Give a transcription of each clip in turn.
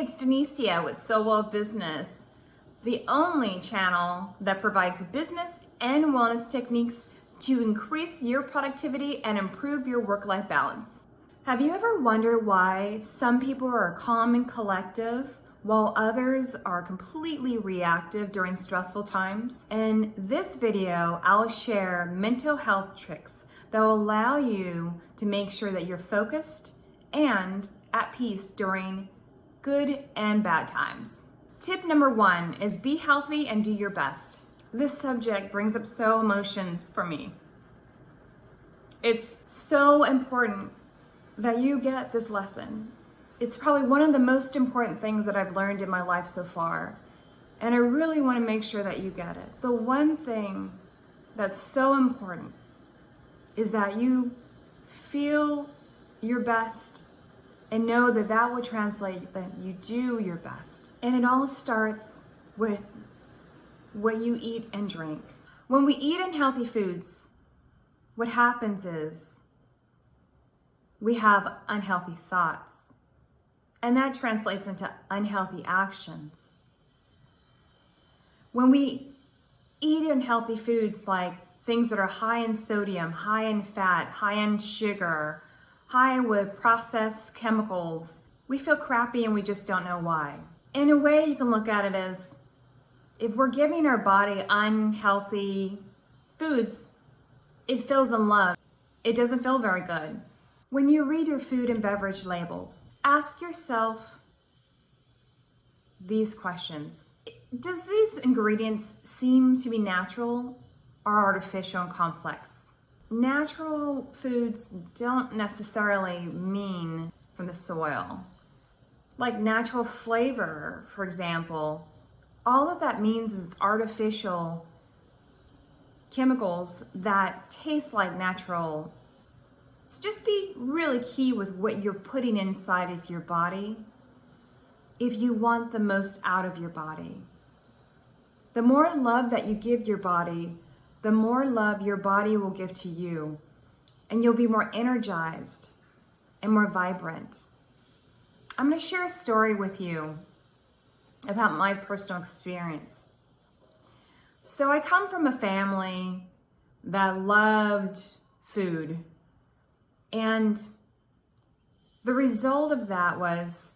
it's Denecia with So Well Business, the only channel that provides business and wellness techniques to increase your productivity and improve your work-life balance. Have you ever wondered why some people are calm and collective while others are completely reactive during stressful times? In this video, I'll share mental health tricks that will allow you to make sure that you're focused and at peace during good and bad times. Tip number 1 is be healthy and do your best. This subject brings up so emotions for me. It's so important that you get this lesson. It's probably one of the most important things that I've learned in my life so far. And I really want to make sure that you get it. The one thing that's so important is that you feel your best and know that that will translate that you do your best. And it all starts with what you eat and drink. When we eat unhealthy foods, what happens is we have unhealthy thoughts, and that translates into unhealthy actions. When we eat unhealthy foods like things that are high in sodium, high in fat, high in sugar, high with processed chemicals, we feel crappy and we just don't know why. In a way, you can look at it as if we're giving our body unhealthy foods, it feels unloved. It doesn't feel very good. When you read your food and beverage labels, ask yourself these questions. Does these ingredients seem to be natural or artificial and complex? Natural foods don't necessarily mean from the soil. Like natural flavor, for example, all of that means is artificial chemicals that taste like natural. So just be really key with what you're putting inside of your body if you want the most out of your body. The more love that you give your body, the more love your body will give to you, and you'll be more energized and more vibrant. I'm going to share a story with you about my personal experience. So I come from a family that loved food, and the result of that was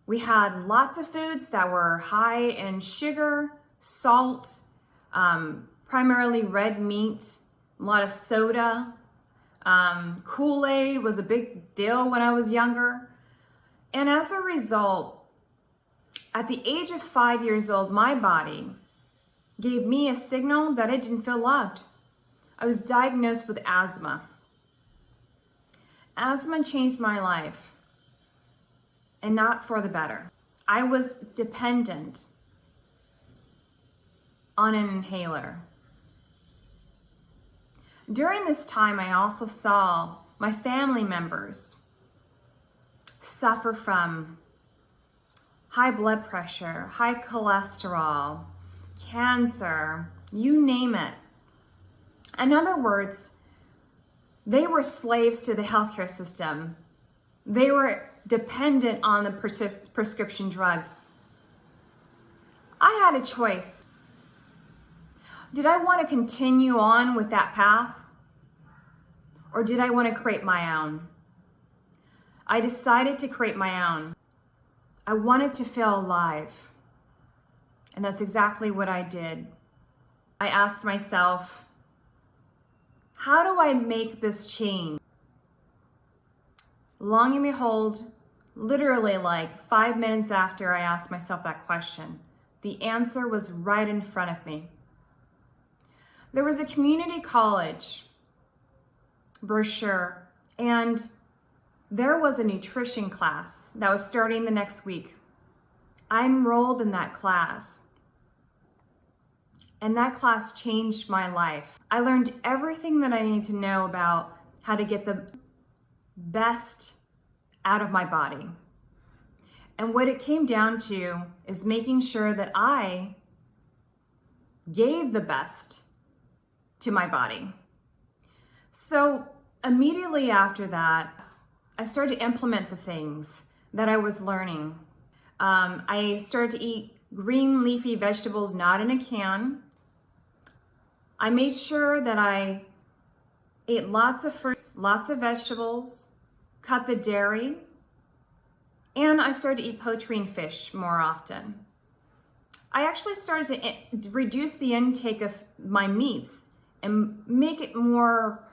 we had lots of foods that were high in sugar, salt, primarily red meat, a lot of soda. Kool-Aid was a big deal when I was younger. And as a result, at the age of 5 years old, my body gave me a signal that it didn't feel loved. I was diagnosed with asthma. Asthma changed my life, and not for the better. I was dependent on an inhaler. During this time, I also saw my family members suffer from high blood pressure, high cholesterol, cancer, you name it. In other words, they were slaves to the healthcare system. They were dependent on the prescription drugs. I had a choice. Did I want to continue on with that path? Or did I want to create my own? I decided to create my own. I wanted to feel alive. And that's exactly what I did. I asked myself, how do I make this change? Long and behold, literally like 5 minutes after I asked myself that question, the answer was right in front of me. There was a community college brochure, and there was a nutrition class that was starting the next week. I enrolled in that class, and that class changed my life. I learned everything that I need to know about how to get the best out of my body. And what it came down to is making sure that I gave the best to my body. So immediately after that, I started to implement the things that I was learning. I started to eat green leafy vegetables, not in a can. I made sure that I ate lots of fruits, lots of vegetables, cut the dairy, and I started to eat poultry and fish more often. I actually started to reduce the intake of my meats and make it more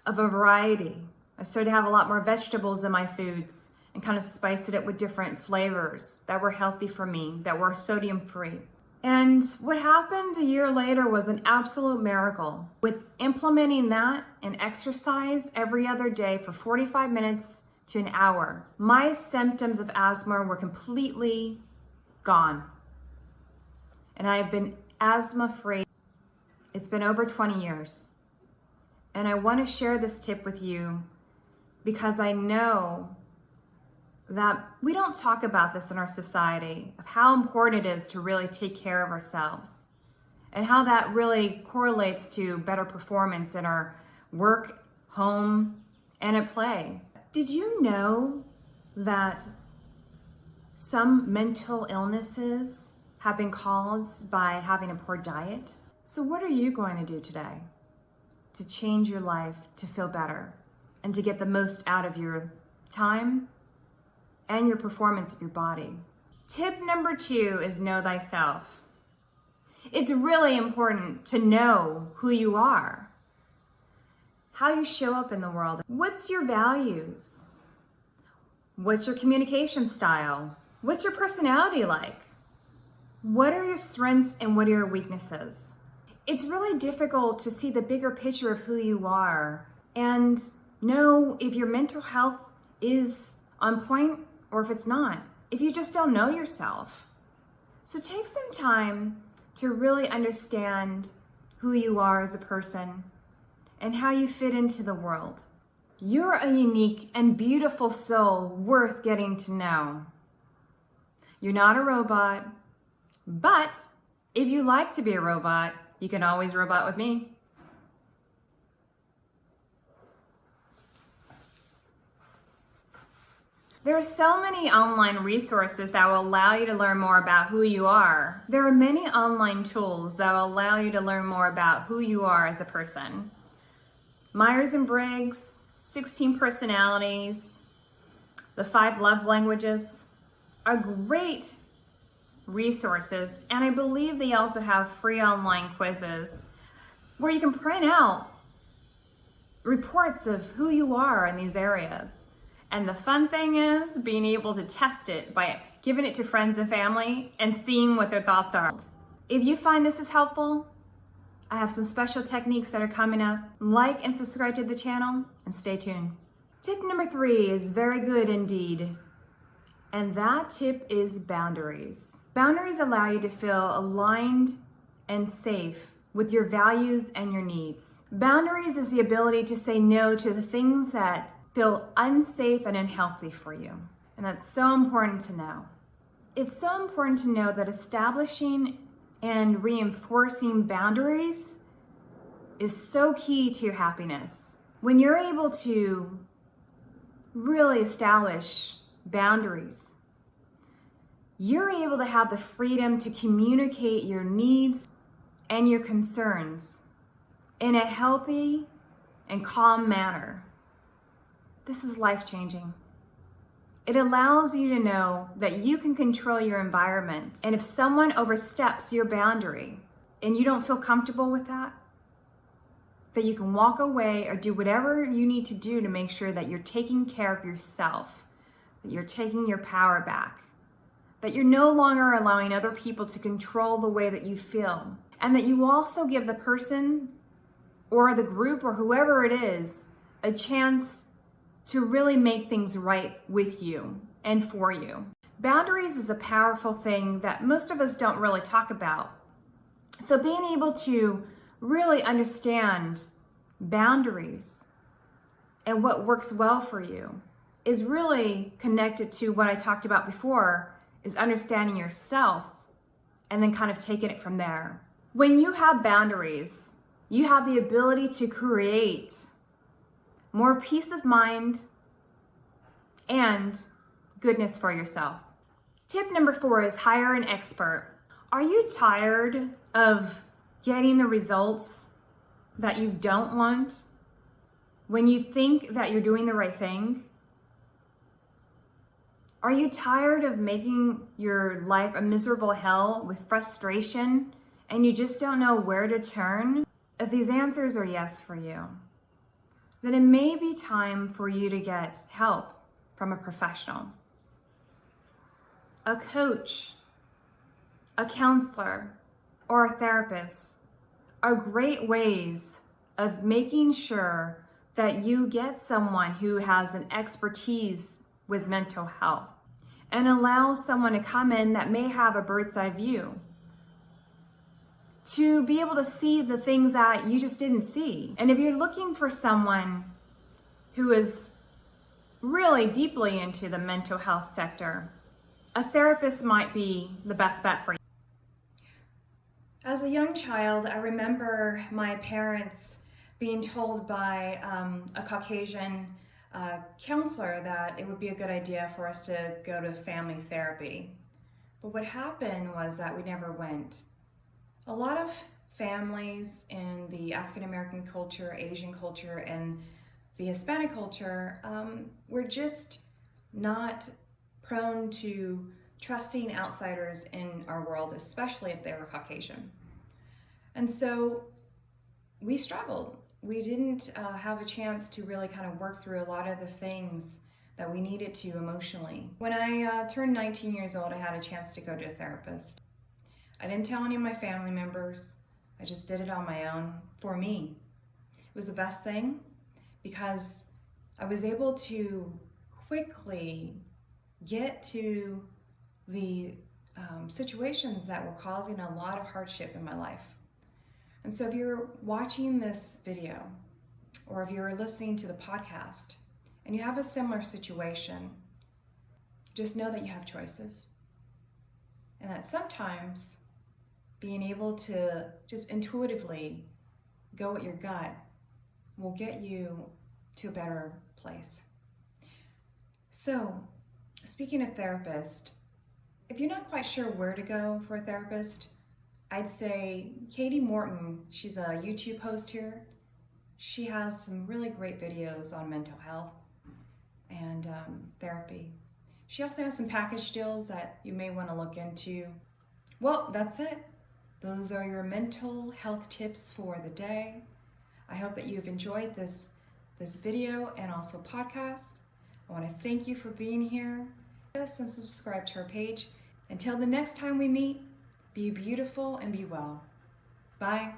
of a variety. I started to have a lot more vegetables in my foods and kind of spiced it with different flavors that were healthy for me, that were sodium free. And what happened a year later was an absolute miracle. With implementing that and exercise every other day for 45 minutes to an hour, my symptoms of asthma were completely gone. And I have been asthma free. It's been over 20 years. And I want to share this tip with you because I know that we don't talk about this in our society, of how important it is to really take care of ourselves and how that really correlates to better performance in our work, home, and at play. Did you know that some mental illnesses have been caused by having a poor diet? So what are you going to do today to change your life, to feel better, and to get the most out of your time and your performance of your body? Tip number 2 is know thyself. It's really important to know who you are, how you show up in the world. What's your values? What's your communication style? What's your personality like? What are your strengths and what are your weaknesses? It's really difficult to see the bigger picture of who you are and know if your mental health is on point or if it's not, if you just don't know yourself. So take some time to really understand who you are as a person and how you fit into the world. You're a unique and beautiful soul worth getting to know. You're not a robot, but if you like to be a robot, you can always robot with me. There are so many online resources that will allow you to learn more about who you are. There are many online tools that will allow you to learn more about who you are as a person. Myers-Briggs, 16 Personalities, the 5 Love Languages are great resources, and I believe they also have free online quizzes where you can print out reports of who you are in these areas. And the fun thing is being able to test it by giving it to friends and family and seeing what their thoughts are. If you find this is helpful, I have some special techniques that are coming up. Like and subscribe to the channel and stay tuned. Tip number 3 is very good indeed. And that tip is boundaries. Boundaries allow you to feel aligned and safe with your values and your needs. Boundaries is the ability to say no to the things that feel unsafe and unhealthy for you. And that's so important to know. It's so important to know that establishing and reinforcing boundaries is so key to your happiness. When you're able to really establish boundaries, you're able to have the freedom to communicate your needs and your concerns in a healthy and calm manner. This is life-changing. It allows you to know that you can control your environment. And if someone oversteps your boundary and you don't feel comfortable with that you can walk away or do whatever you need to do to make sure that you're taking care of yourself, that you're taking your power back, that you're no longer allowing other people to control the way that you feel, and that you also give the person or the group or whoever it is a chance to really make things right with you and for you. Boundaries is a powerful thing that most of us don't really talk about. So being able to really understand boundaries and what works well for you is really connected to what I talked about before, is understanding yourself and then kind of taking it from there. When you have boundaries, you have the ability to create more peace of mind and goodness for yourself. Tip number 4 is hire an expert. Are you tired of getting the results that you don't want when you think that you're doing the right thing? Are you tired of making your life a miserable hell with frustration and you just don't know where to turn? If these answers are yes for you, then it may be time for you to get help from a professional. A coach, a counselor, or a therapist are great ways of making sure that you get someone who has an expertise with mental health and allow someone to come in that may have a bird's eye view to be able to see the things that you just didn't see. And if you're looking for someone who is really deeply into the mental health sector, a therapist might be the best bet for you. As a young child, I remember my parents being told by a Caucasian counselor that it would be a good idea for us to go to family therapy. But what happened was that we never went. A lot of families in the African American culture, Asian culture, and the Hispanic culture were just not prone to trusting outsiders in our world, especially if they were Caucasian. And so we struggled. We didn't have a chance to really kind of work through a lot of the things that we needed to emotionally. When I turned 19 years old, I had a chance to go to a therapist. I didn't tell any of my family members. I just did it on my own for me. It was the best thing because I was able to quickly get to the situations that were causing a lot of hardship in my life. And so if you're watching this video or if you're listening to the podcast and you have a similar situation, just know that you have choices and that sometimes being able to just intuitively go with your gut will get you to a better place. So, speaking of therapist, if you're not quite sure where to go for a therapist, I'd say Katie Morton, she's a YouTube host here. She has some really great videos on mental health and therapy. She also has some package deals that you may want to look into. Well, that's it. Those are your mental health tips for the day. I hope that you've enjoyed this video and also podcast. I want to thank you for being here. Yes, and subscribe to our page. Until the next time we meet, be beautiful and be well. Bye.